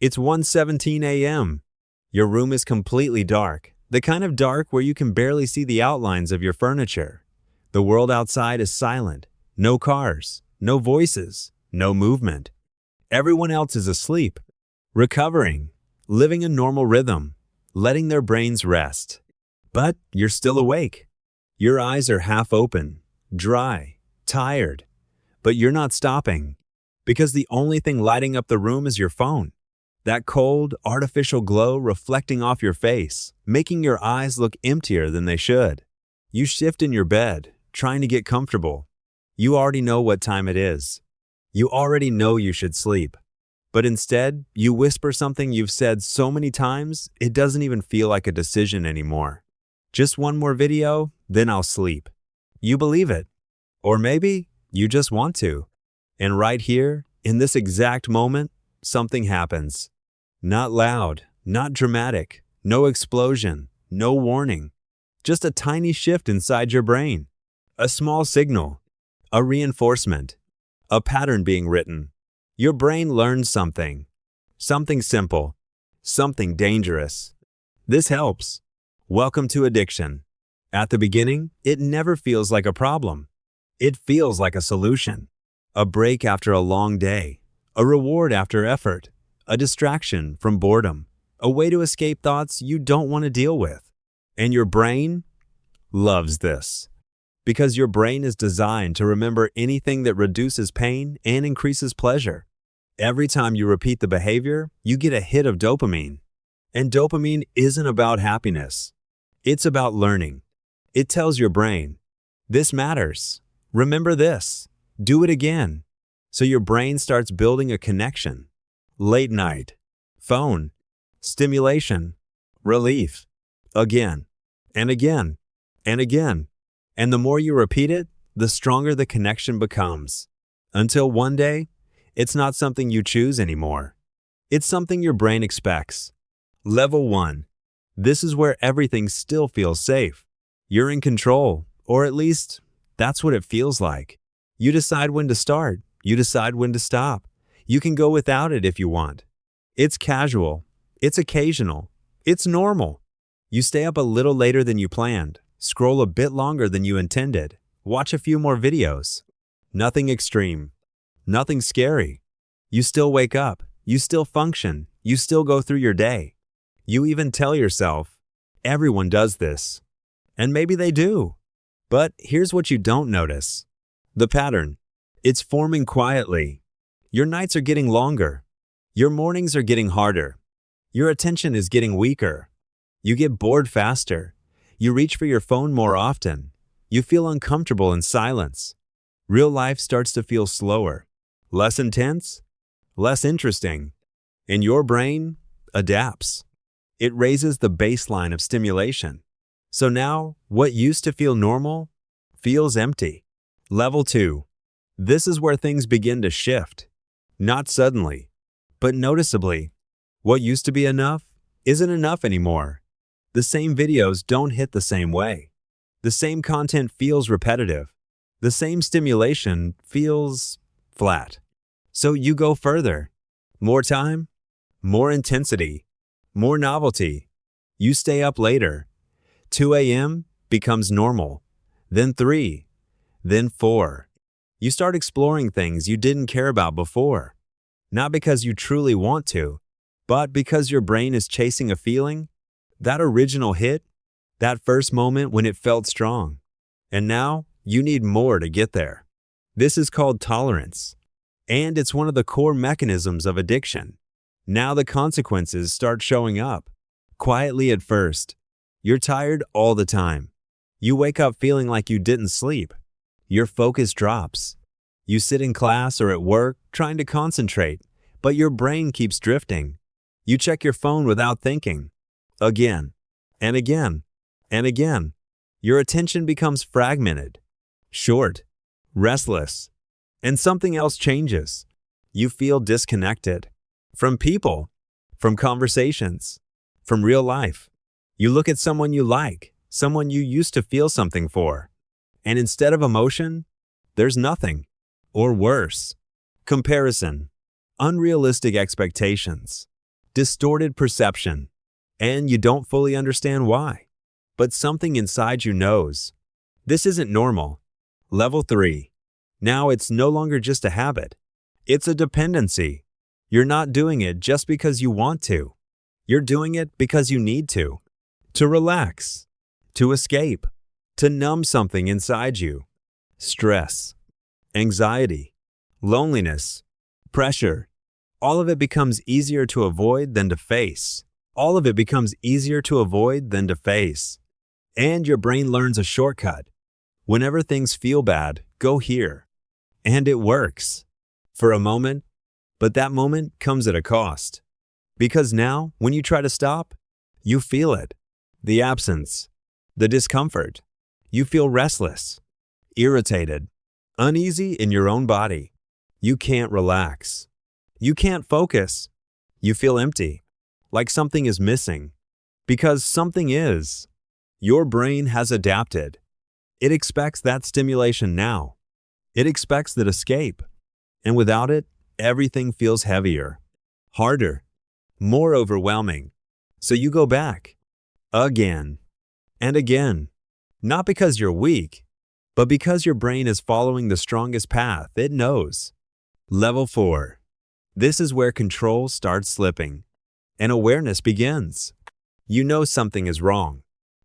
It's 1:17 a.m. Your room is completely dark, the kind of dark where you can barely see the outlines of your furniture. The world outside is silent. No cars, no voices, no movement. Everyone else is asleep, recovering, living a normal rhythm, letting their brains rest. But you're still awake. Your eyes are half open, dry, tired. But you're not stopping, because the only thing lighting up the room is your phone. That cold, artificial glow reflecting off your face, making your eyes look emptier than they should. You shift in your bed, trying to get comfortable. You already know what time it is. You already know you should sleep. But instead, you whisper something you've said so many times, it doesn't even feel like a decision anymore. Just one more video, then I'll sleep. You believe it. Or maybe you just want to. And right here, in this exact moment, something happens. Not loud, not dramatic, no explosion, no warning. Just a tiny shift inside your brain. A small signal. A reinforcement. A pattern being written. Your brain learns something. Something simple. Something dangerous. This helps. Welcome to addiction. At the beginning, it never feels like a problem. It feels like a solution. A break after a long day. A reward after effort. A distraction from boredom. A way to escape thoughts you don't want to deal with. And your brain loves this. Because your brain is designed to remember anything that reduces pain and increases pleasure. Every time you repeat the behavior, you get a hit of dopamine. And dopamine isn't about happiness. It's about learning. It tells your brain, this matters. Remember this. Do it again. So your brain starts building a connection. Late night, phone, stimulation, relief, again, and again, and again. And the more you repeat it, the stronger the connection becomes. Until one day, it's not something you choose anymore. It's something your brain expects. Level 1. This is where everything still feels safe. You're in control, or at least, that's what it feels like. You decide when to start. You decide when to stop. You can go without it if you want. It's casual. It's occasional. It's normal. You stay up a little later than you planned. Scroll a bit longer than you intended. Watch a few more videos. Nothing extreme. Nothing scary. You still wake up. You still function. You still go through your day. You even tell yourself, everyone does this. And maybe they do. But here's what you don't notice. The pattern. It's forming quietly. Your nights are getting longer. Your mornings are getting harder. Your attention is getting weaker. You get bored faster. You reach for your phone more often. You feel uncomfortable in silence. Real life starts to feel slower, less intense, less interesting. And your brain adapts. It raises the baseline of stimulation. So now, what used to feel normal feels empty. Level 2. This is where things begin to shift. Not suddenly, but noticeably. What used to be enough isn't enough anymore. The same videos don't hit the same way. The same content feels repetitive. The same stimulation feels flat. So you go further. More time, more intensity, more novelty. You stay up later. 2 a.m. becomes normal. Then 3. Then 4. You start exploring things you didn't care about before. Not because you truly want to, but because your brain is chasing a feeling. That original hit, that first moment when it felt strong. And now, you need more to get there. This is called tolerance. And it's one of the core mechanisms of addiction. Now the consequences start showing up. Quietly at first. You're tired all the time. You wake up feeling like you didn't sleep. Your focus drops. You sit in class or at work trying to concentrate, but your brain keeps drifting. You check your phone without thinking. Again, and again, and again. Your attention becomes fragmented, short, restless, and something else changes. You feel disconnected from people, from conversations, from real life. You look at someone you like, someone you used to feel something for, and instead of emotion, there's nothing, or worse, comparison, unrealistic expectations. distorted perception, and you don't fully understand why. But something inside you knows. This isn't normal. Level 3. Now it's no longer just a habit. It's a dependency. You're not doing it just because you want to. You're doing it because you need to. To relax. To escape. To numb something inside you. Stress. Anxiety. Loneliness. Pressure. All of it becomes easier to avoid than to face. All of it becomes easier to avoid than to face. And your brain learns a shortcut. Whenever things feel bad, go here. And it works. For a moment, but that moment comes at a cost. Because now, when you try to stop, you feel it. The absence. The discomfort. You feel restless. Irritated. Uneasy in your own body. You can't relax. You can't focus. You feel empty. Like something is missing. Because something is. Your brain has adapted. It expects that stimulation now. It expects that escape. And without it, everything feels heavier, harder, more overwhelming. So you go back. Again. And again. Not because you're weak, but because your brain is following the strongest path it knows. Level 4. This is where control starts slipping, and awareness begins. You know something is wrong.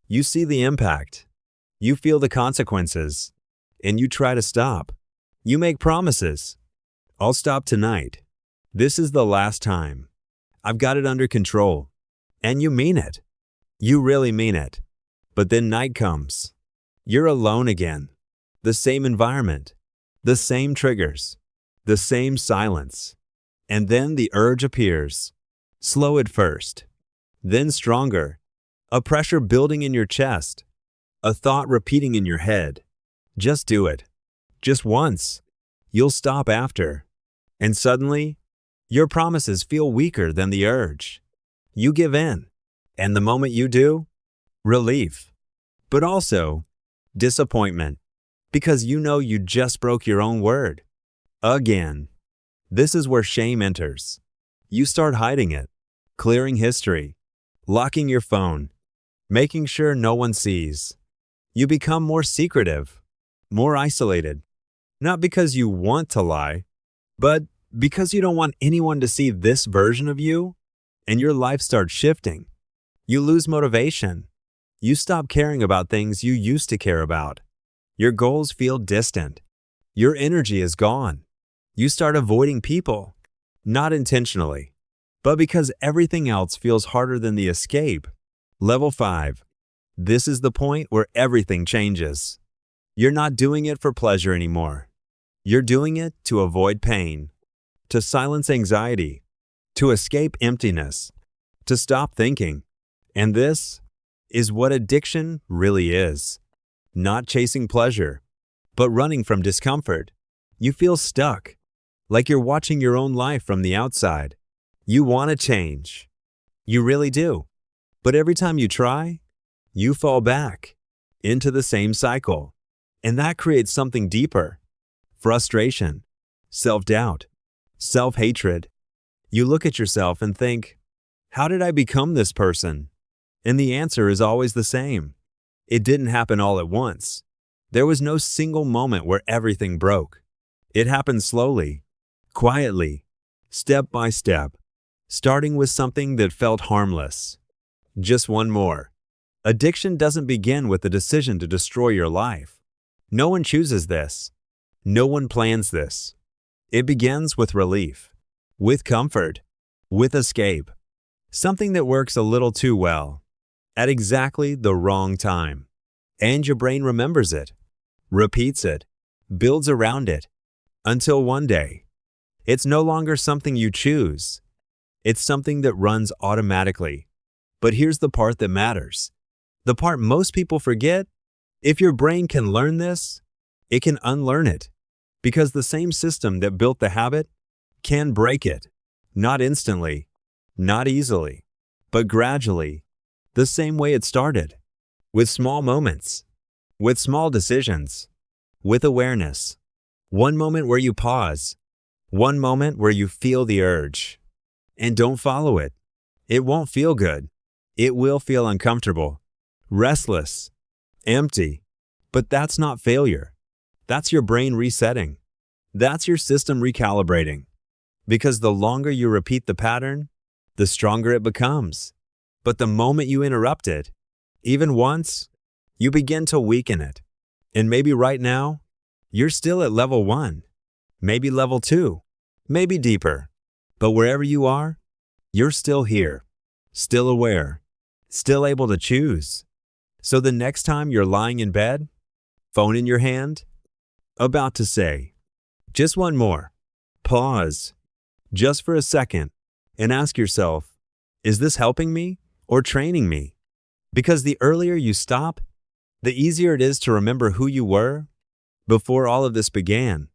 You see the impact. You feel the consequences, and you try to stop. You make promises. I'll stop tonight. This is the last time. I've got it under control. And you mean it. You really mean it. But then night comes. You're alone again. The same environment. The same triggers. The same silence. And then the urge appears. Slow at first. Then stronger. A pressure building in your chest. A thought repeating in your head. Just do it. Just once. You'll stop after. And suddenly, your promises feel weaker than the urge. You give in. And the moment you do, relief. But also, disappointment. Because you know you just broke your own word. Again. This is where shame enters. You start hiding it, clearing history, locking your phone, making sure no one sees. You become more secretive, more isolated. Not because you want to lie, but because you don't want anyone to see this version of you, and your life starts shifting. You lose motivation. You stop caring about things you used to care about. Your goals feel distant. Your energy is gone. You start avoiding people, not intentionally, but because everything else feels harder than the escape. Level 5. This is the point where everything changes. You're not doing it for pleasure anymore. You're doing it to avoid pain, to silence anxiety, to escape emptiness, to stop thinking. And this is what addiction really is. Not chasing pleasure, but running from discomfort. You feel stuck, like you're watching your own life from the outside. You want to change. You really do. But every time you try, you fall back into the same cycle. And that creates something deeper. Frustration, self-doubt, self-hatred. You look at yourself and think, how did I become this person? And the answer is always the same. It didn't happen all at once. There was no single moment where everything broke. It happened slowly, quietly, step by step, starting with something that felt harmless. Just one more. Addiction doesn't begin with the decision to destroy your life. No one chooses this. No one plans this. It begins with relief, with comfort, with escape. Something that works a little too well, at exactly the wrong time. And your brain remembers it, repeats it, builds around it, until one day, it's no longer something you choose. It's something that runs automatically. But here's the part that matters. The part most people forget. If your brain can learn this, it can unlearn it. Because the same system that built the habit can break it. Not instantly, not easily, but gradually, the same way it started. With small moments, with small decisions, with awareness. One moment where you pause. One moment where you feel the urge. And don't follow it. It won't feel good. It will feel uncomfortable, restless, empty. But that's not failure. That's your brain resetting. That's your system recalibrating. Because the longer you repeat the pattern, the stronger it becomes. But the moment you interrupt it, even once, you begin to weaken it. And maybe right now, you're still at level 1, maybe level 2, maybe deeper. But wherever you are, you're still here, still aware, still able to choose. So the next time you're lying in bed, phone in your hand, about to say, just one more, pause, just for a second, and ask yourself, is this helping me or training me? Because the earlier you stop, the easier it is to remember who you were before all of this began.